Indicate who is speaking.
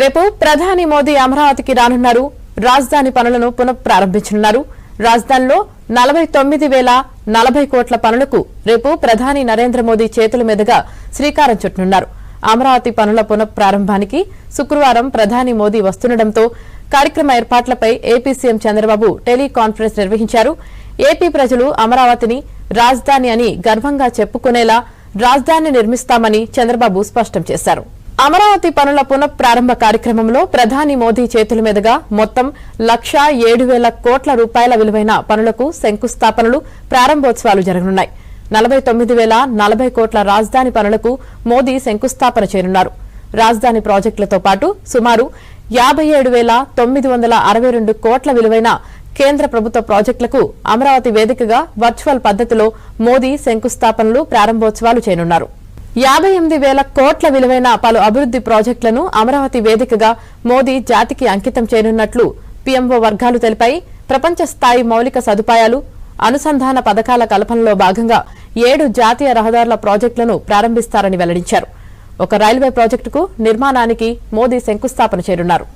Speaker 1: రేపు ప్రధాని మోదీ అమరావతికి రానున్నారు. రాజధాని పనులను పునఃప్రారంభించనున్నారు. రాజధానిలో 49,040 కోట్ల పనులకు రేపు ప్రధాని నరేంద్ర మోదీ చేతుల మీదుగా శ్రీకారం చుట్టనున్నారు. అమరావతి పనుల పునఃప్రారంభానికి శుక్రవారం ప్రధాని మోదీ వస్తుండటంతో కార్యక్రమ ఏర్పాట్లపై ఏపీ సీఎం చంద్రబాబు టెలికాన్ఫరెన్స్ నిర్వహించారు. ఏపీ ప్రజలు అమరావతిని రాజధాని అని గర్వంగా చెప్పుకునేలా రాజధాని నిర్మిస్తామని చంద్రబాబు స్పష్టం చేశారు. అమరావతి పనుల పునఃప్రారంభ కార్యక్రమంలో ప్రధాని మోదీ చేతుల మీదుగా మొత్తం 1,07,000 కోట్ల రూపాయల విలువైన పనులకు శంకుస్థాపనలు, ప్రారంభోత్సవాలు జరగనున్నాయి. 49,040 కోట్ల రాజధాని పనులకు మోదీ శంకుస్థాపన చేయనున్నారు. రాజధాని ప్రాజెక్టులతో పాటు సుమారు 57,962 కోట్ల విలువైన కేంద్ర ప్రభుత్వ ప్రాజెక్టులకు అమరావతి వేదికగా వర్చువల్ పద్దతిలో మోదీ శంకుస్థాపనలు, ప్రారంభోత్సవాలు చేయనున్నారు. 58,000 కోట్ల విలువైన పలు అభివృద్ది ప్రాజెక్టులను అమరావతి వేదికగా మోదీ జాతికి అంకితం చేయనున్నట్లు పీఎంఓ వర్గాలు తెలిపాయి. ప్రపంచ స్థాయి మౌలిక సదుపాయాలు, అనుసంధాన పథకాల కల్పనలో భాగంగా 7 జాతీయ రహదారుల ప్రాజెక్టులను ప్రారంభిస్తారని వెల్లడించారు. ఒక రైల్వే ప్రాజెక్టుకు నిర్మాణానికి మోదీ శంకుస్థాపన చేయనున్నారు.